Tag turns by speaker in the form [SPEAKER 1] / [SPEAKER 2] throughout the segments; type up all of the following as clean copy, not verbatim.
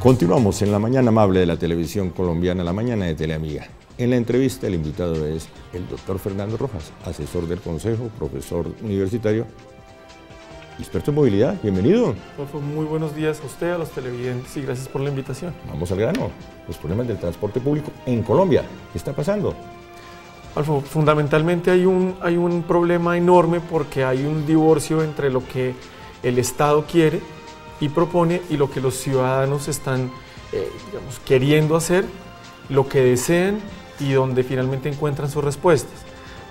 [SPEAKER 1] Continuamos en la mañana amable de la televisión colombiana, la mañana de Teleamiga. En la entrevista el invitado es el doctor Fernando Rojas, asesor del Consejo, profesor universitario, experto en movilidad. Bienvenido.
[SPEAKER 2] Adolfo, muy buenos días a usted, a los televidentes y gracias por la invitación.
[SPEAKER 1] Vamos al grano. Los problemas del transporte público en Colombia. ¿Qué está pasando?
[SPEAKER 2] Adolfo, fundamentalmente hay un problema enorme porque hay un divorcio entre lo que el Estado quiere y propone y lo que los ciudadanos están queriendo hacer, lo que desean y donde finalmente encuentran sus respuestas.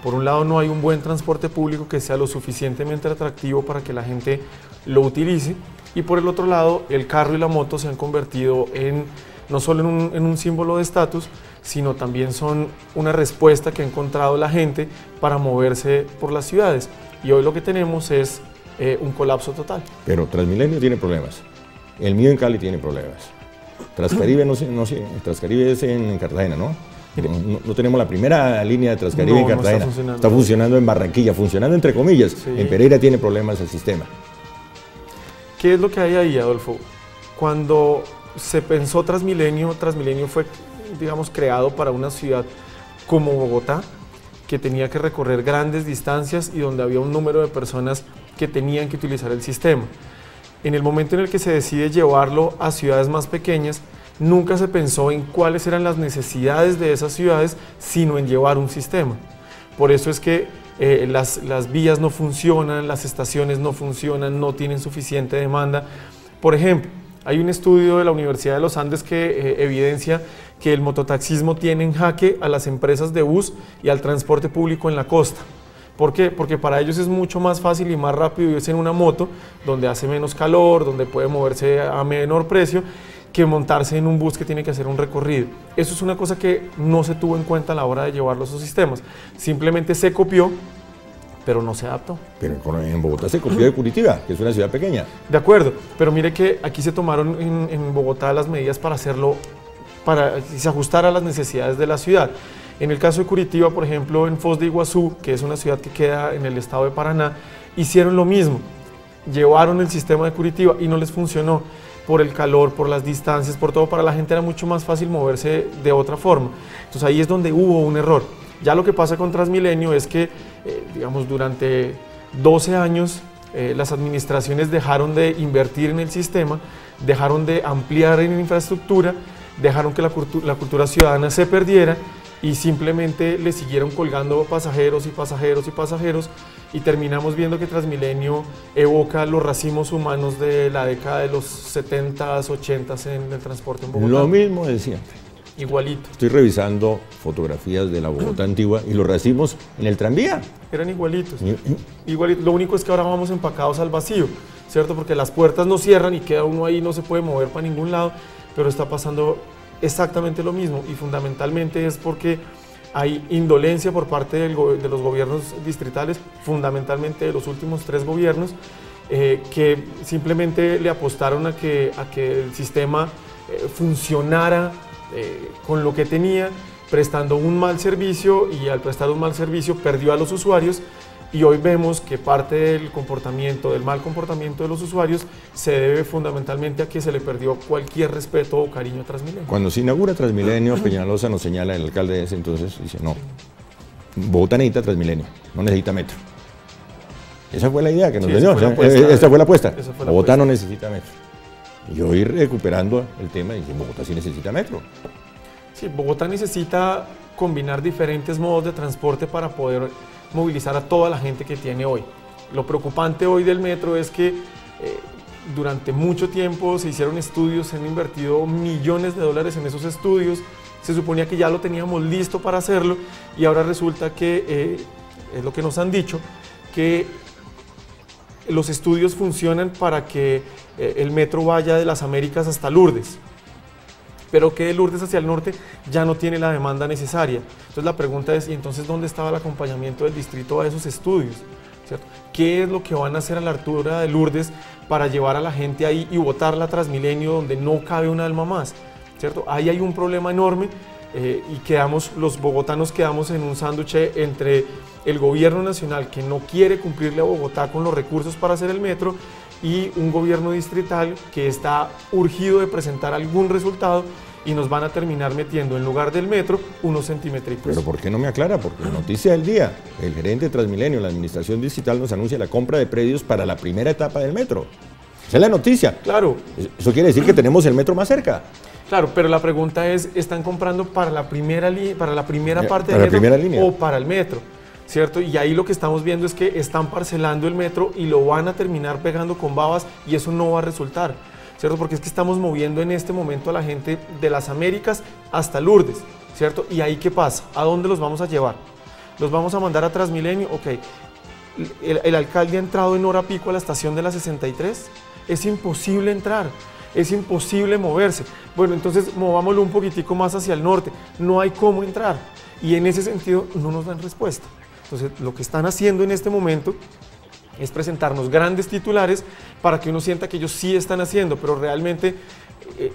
[SPEAKER 2] Por un lado, no hay un buen transporte público que sea lo suficientemente atractivo para que la gente lo utilice, y por el otro lado, el carro y la moto se han convertido no solo en un símbolo de estatus, sino también son una respuesta que ha encontrado la gente para moverse por las ciudades. Y hoy lo que tenemos es un colapso total.
[SPEAKER 1] Pero Transmilenio tiene problemas. El mío en Cali tiene problemas. Transcaribe, no sé, Transcaribe es en Cartagena, ¿no? No tenemos la primera línea de Transcaribe en Cartagena. Está funcionando en Barranquilla, funcionando entre comillas. Sí. En Pereira tiene problemas el sistema.
[SPEAKER 2] ¿Qué es lo que hay ahí, Adolfo? Cuando se pensó Transmilenio fue, digamos, creado para una ciudad como Bogotá, que tenía que recorrer grandes distancias y donde había un número de personas que tenían que utilizar el sistema. En el momento en el que se decide llevarlo a ciudades más pequeñas, nunca se pensó en cuáles eran las necesidades de esas ciudades, sino en llevar un sistema. Por eso es que las vías no funcionan, las estaciones no funcionan, no tienen suficiente demanda. Por ejemplo, hay un estudio de la Universidad de los Andes que evidencia que el mototaxismo tiene en jaque a las empresas de bus y al transporte público en la costa. ¿Por qué? Porque para ellos es mucho más fácil y más rápido irse en una moto, donde hace menos calor, donde puede moverse a menor precio, que montarse en un bus que tiene que hacer un recorrido. Eso es una cosa que no se tuvo en cuenta a la hora de llevarlo a esos sistemas. Simplemente se copió, pero no se adaptó. Pero
[SPEAKER 1] en Bogotá se copió de Curitiba, que es una ciudad pequeña.
[SPEAKER 2] De acuerdo, pero mire que aquí se tomaron en Bogotá las medidas para hacerlo, para que se ajustara a las necesidades de la ciudad. En el caso de Curitiba, por ejemplo, en Foz de Iguazú, que es una ciudad que queda en el estado de Paraná, hicieron lo mismo. Llevaron el sistema de Curitiba y no les funcionó por el calor, por las distancias, por todo. Para la gente era mucho más fácil moverse de otra forma. Entonces ahí es donde hubo un error. Ya lo que pasa con Transmilenio es que, digamos, durante 12 años las administraciones dejaron de invertir en el sistema, dejaron de ampliar en infraestructura, dejaron que la cultura ciudadana se perdiera y simplemente le siguieron colgando pasajeros y pasajeros y pasajeros, y terminamos viendo que Transmilenio evoca los racimos humanos de la década de los 70s, 80s en el transporte en Bogotá.
[SPEAKER 1] Lo mismo de siempre.
[SPEAKER 2] Igualito.
[SPEAKER 1] Estoy revisando fotografías de la Bogotá antigua y los racimos en el tranvía.
[SPEAKER 2] Eran igualitos. Igualitos. Lo único es que ahora vamos empacados al vacío, ¿cierto? Porque las puertas no cierran y queda uno ahí, no se puede mover para ningún lado, pero está pasando exactamente lo mismo, y fundamentalmente es porque hay indolencia por parte de los gobiernos distritales, fundamentalmente de los últimos 3 gobiernos, que simplemente le apostaron a que el sistema funcionara con lo que tenía, prestando un mal servicio, y al prestar un mal servicio perdió a los usuarios. Y hoy vemos que parte del mal comportamiento de los usuarios se debe fundamentalmente a que se le perdió cualquier respeto o cariño a Transmilenio.
[SPEAKER 1] Cuando se inaugura Transmilenio, Peñalosa nos señala, el alcalde de ese entonces, dice, no, Bogotá necesita Transmilenio, no necesita metro. Esa fue la idea que nos dio, esa fue la apuesta. Bogotá no necesita metro. Y hoy recuperando el tema, dice, Bogotá sí necesita metro.
[SPEAKER 2] Sí, Bogotá necesita combinar diferentes modos de transporte para poder movilizar a toda la gente que tiene hoy. Lo preocupante hoy del metro es que durante mucho tiempo se hicieron estudios, se han invertido millones de dólares en esos estudios, se suponía que ya lo teníamos listo para hacerlo, y ahora resulta que, es lo que nos han dicho, que los estudios funcionan para que el metro vaya de las Américas hasta Lourdes, pero que de Lourdes hacia el norte ya no tiene la demanda necesaria. Entonces la pregunta es, ¿y entonces dónde estaba el acompañamiento del distrito a esos estudios? ¿Cierto? ¿Qué es lo que van a hacer a la altura de Lourdes para llevar a la gente ahí y botarla a Transmilenio donde no cabe un alma más? ¿Cierto? Ahí hay un problema enorme y los bogotanos quedamos en un sándwich entre el gobierno nacional que no quiere cumplirle a Bogotá con los recursos para hacer el metro y un gobierno distrital que está urgido de presentar algún resultado y nos van a terminar metiendo en lugar del metro unos centimétricos.
[SPEAKER 1] Pero ¿por qué no me aclara? Porque la noticia del día, el gerente de Transmilenio, la administración distrital nos anuncia la compra de predios para la primera etapa del metro. Esa es la noticia.
[SPEAKER 2] Claro.
[SPEAKER 1] Eso quiere decir que tenemos el metro más cerca.
[SPEAKER 2] Claro, pero la pregunta es, ¿están comprando para la primera parte del metro o para el metro? ¿Cierto? Y ahí lo que estamos viendo es que están parcelando el metro y lo van a terminar pegando con babas y eso no va a resultar, ¿cierto? Porque es que estamos moviendo en este momento a la gente de las Américas hasta Lourdes, ¿cierto? ¿Y ahí qué pasa? ¿A dónde los vamos a llevar? ¿Los vamos a mandar a Transmilenio? Ok. ¿El alcalde ha entrado en hora pico a la estación de la 63? Es imposible entrar. Es imposible moverse. Bueno, entonces movámoslo un poquitico más hacia el norte. No hay cómo entrar. Y en ese sentido no nos dan respuesta. Entonces, lo que están haciendo en este momento es presentarnos grandes titulares para que uno sienta que ellos sí están haciendo, pero realmente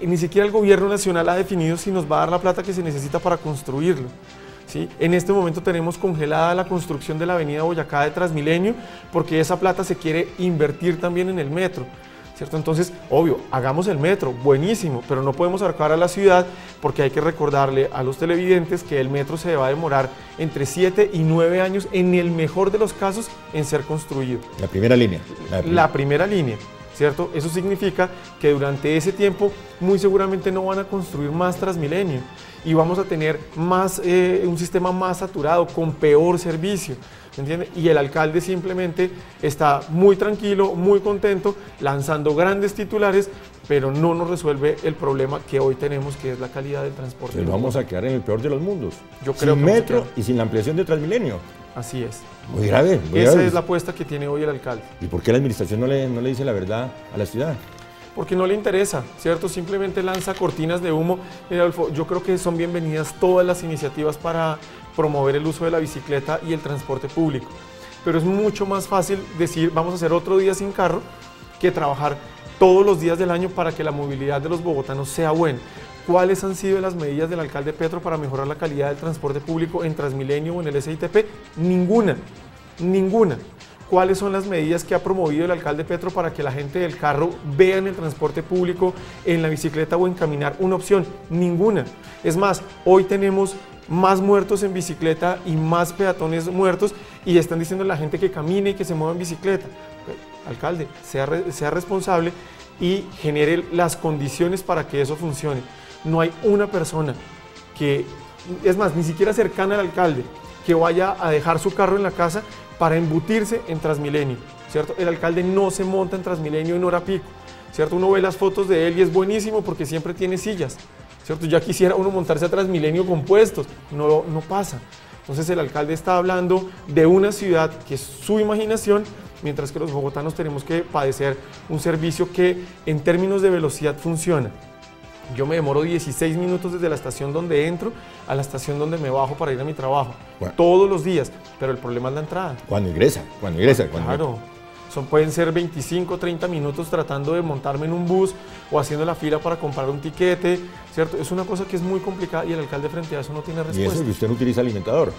[SPEAKER 2] ni siquiera el gobierno nacional ha definido si nos va a dar la plata que se necesita para construirlo, ¿sí? En este momento tenemos congelada la construcción de la avenida Boyacá de Transmilenio porque esa plata se quiere invertir también en el metro, ¿cierto? Entonces, obvio, hagamos el metro, buenísimo, pero no podemos abarcar a la ciudad porque hay que recordarle a los televidentes que el metro se va a demorar entre 7 y 9 años, en el mejor de los casos, en ser construido.
[SPEAKER 1] La primera línea.
[SPEAKER 2] La primera línea, ¿cierto? Eso significa que durante ese tiempo muy seguramente no van a construir más Transmilenio y vamos a tener un sistema más saturado, con peor servicio. ¿Me entiende? Y el alcalde simplemente está muy tranquilo, muy contento, lanzando grandes titulares, pero no nos resuelve el problema que hoy tenemos, que es la calidad del transporte.
[SPEAKER 1] Pues vamos a quedar en el peor de los mundos.
[SPEAKER 2] Yo creo
[SPEAKER 1] sin metro y sin la ampliación de Transmilenio.
[SPEAKER 2] Así es.
[SPEAKER 1] Muy grave.
[SPEAKER 2] Esa es la apuesta que tiene hoy el alcalde.
[SPEAKER 1] ¿Y por qué la administración no le dice la verdad a la ciudad?
[SPEAKER 2] Porque no le interesa, ¿cierto? Simplemente lanza cortinas de humo. Mira, Adolfo, yo creo que son bienvenidas todas las iniciativas para promover el uso de la bicicleta y el transporte público. Pero es mucho más fácil decir, vamos a hacer otro día sin carro, que trabajar todos los días del año para que la movilidad de los bogotanos sea buena. ¿Cuáles han sido las medidas del alcalde Petro para mejorar la calidad del transporte público en Transmilenio o en el SITP? Ninguna, ninguna. ¿Cuáles son las medidas que ha promovido el alcalde Petro para que la gente del carro vea en el transporte público, en la bicicleta o en caminar una opción? Ninguna. Es más, hoy tenemos más muertos en bicicleta y más peatones muertos y están diciendo a la gente que camine y que se mueva en bicicleta. Alcalde, sea responsable y genere las condiciones para que eso funcione. No hay una persona que, es más, ni siquiera cercana al alcalde, que vaya a dejar su carro en la casa para embutirse en Transmilenio, ¿cierto? El alcalde no se monta en Transmilenio en hora pico, ¿cierto? Uno ve las fotos de él y es buenísimo porque siempre tiene sillas, ¿cierto? Ya quisiera uno montarse a Transmilenio con puestos, no pasa. Entonces el alcalde está hablando de una ciudad que es su imaginación, mientras que los bogotanos tenemos que padecer un servicio que en términos de velocidad funciona. Yo me demoro 16 minutos desde la estación donde entro a la estación donde me bajo para ir a mi trabajo, todos los días, pero el problema es la entrada.
[SPEAKER 1] Cuando ingresa.
[SPEAKER 2] Claro, pueden ser 25, 30 minutos tratando de montarme en un bus o haciendo la fila para comprar un tiquete, ¿cierto? Es una cosa que es muy complicada y el alcalde frente a eso no tiene respuesta.
[SPEAKER 1] ¿Y eso que usted no utiliza alimentador?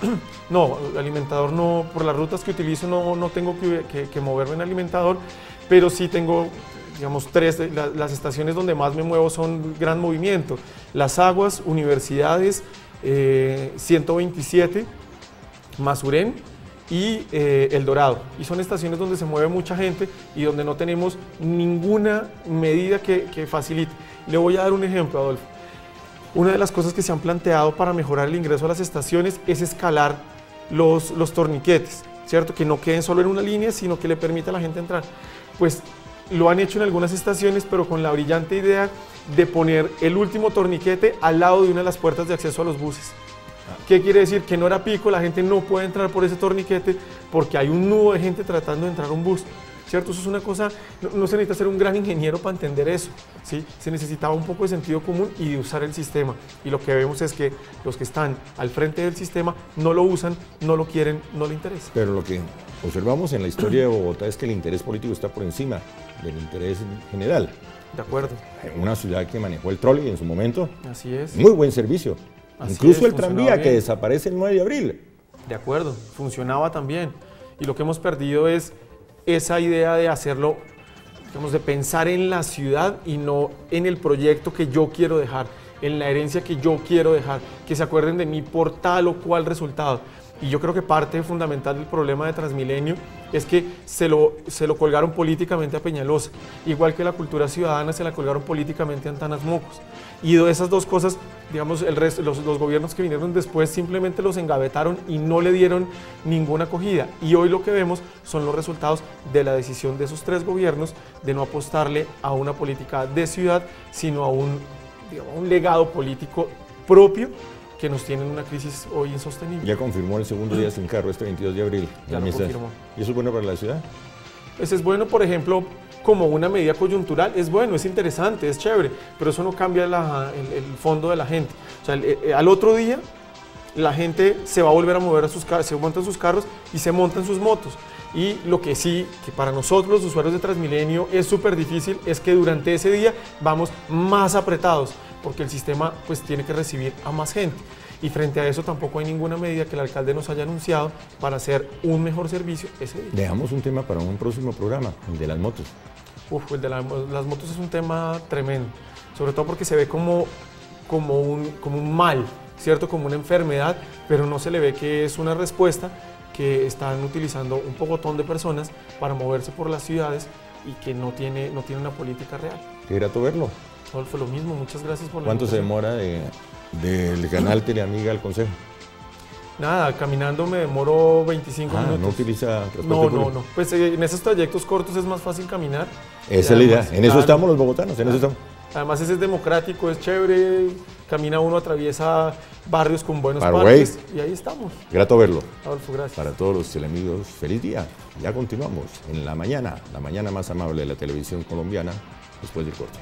[SPEAKER 2] No, alimentador no, por las rutas que utilizo no tengo que moverme en alimentador, pero sí tengo, digamos, las estaciones donde más me muevo son gran movimiento. Las Aguas, Universidades, 127, Masurén y El Dorado. Y son estaciones donde se mueve mucha gente y donde no tenemos ninguna medida que facilite. Le voy a dar un ejemplo, Adolfo. Una de las cosas que se han planteado para mejorar el ingreso a las estaciones es escalar los torniquetes, ¿cierto? Que no queden solo en una línea, sino que le permita a la gente entrar. Pues lo han hecho en algunas estaciones, pero con la brillante idea de poner el último torniquete al lado de una de las puertas de acceso a los buses. ¿Qué quiere decir? Que en hora pico la gente no puede entrar por ese torniquete porque hay un nudo de gente tratando de entrar a un bus, ¿cierto? Eso es una cosa, no se necesita ser un gran ingeniero para entender eso, ¿sí? Se necesitaba un poco de sentido común y de usar el sistema. Y lo que vemos es que los que están al frente del sistema no lo usan, no lo quieren, no le interesa.
[SPEAKER 1] Pero lo que observamos en la historia de Bogotá es que el interés político está por encima del interés general.
[SPEAKER 2] De acuerdo.
[SPEAKER 1] Una ciudad que manejó el trolley en su momento.
[SPEAKER 2] Así es.
[SPEAKER 1] Muy buen servicio. Incluso el tranvía que desaparece el 9 de abril.
[SPEAKER 2] De acuerdo, funcionaba también. Y lo que hemos perdido es esa idea de hacerlo, digamos, de pensar en la ciudad y no en el proyecto que yo quiero dejar, en la herencia que yo quiero dejar, que se acuerden de mí por tal o cual resultado. Y yo creo que parte fundamental del problema de Transmilenio es que se lo colgaron políticamente a Peñalosa, igual que la cultura ciudadana se la colgaron políticamente a Antanas Mocos. Y de esas dos cosas, digamos, los gobiernos que vinieron después simplemente los engavetaron y no le dieron ninguna acogida. Y hoy lo que vemos son los resultados de la decisión de esos tres gobiernos de no apostarle a una política de ciudad, sino a un legado político propio que nos tiene en una crisis hoy insostenible.
[SPEAKER 1] Ya confirmó el segundo día sin carro este 22 de abril.
[SPEAKER 2] Ya lo confirmó.
[SPEAKER 1] ¿Y eso es bueno para la ciudad?
[SPEAKER 2] Pues es bueno, por ejemplo, como una medida coyuntural, es bueno, es interesante, es chévere, pero eso no cambia el fondo de la gente. O sea, al otro día la gente se va a volver a mover a sus carros, se montan sus carros y se montan sus motos. Y lo que sí, que para nosotros los usuarios de Transmilenio es súper difícil, es que durante ese día vamos más apretados, porque el sistema pues tiene que recibir a más gente. Y frente a eso tampoco hay ninguna medida que el alcalde nos haya anunciado para hacer un mejor servicio ese día.
[SPEAKER 1] Dejamos un tema para un próximo programa, el de las motos.
[SPEAKER 2] El de las motos es un tema tremendo, sobre todo porque se ve como un mal, ¿cierto? Como una enfermedad, pero no se le ve que es una respuesta que están utilizando un pocotón de personas para moverse por las ciudades y que no tiene una política real.
[SPEAKER 1] Qué grato verlo.
[SPEAKER 2] Adolfo, lo mismo, muchas gracias por la
[SPEAKER 1] ¿Cuánto se demora del canal Teleamiga al Consejo?
[SPEAKER 2] Nada, caminando me demoro 25 minutos.
[SPEAKER 1] ¿No utiliza transporte público?
[SPEAKER 2] No. Pues en esos trayectos cortos es más fácil caminar.
[SPEAKER 1] Esa es la idea. En eso estamos los bogotanos, en eso estamos.
[SPEAKER 2] Además ese es democrático, es chévere, camina uno, atraviesa barrios con buenos parques y ahí estamos.
[SPEAKER 1] Grato verlo.
[SPEAKER 2] Adolfo, gracias.
[SPEAKER 1] Para todos los teleamigos, feliz día. Ya continuamos en la mañana más amable de la televisión colombiana, después del corte.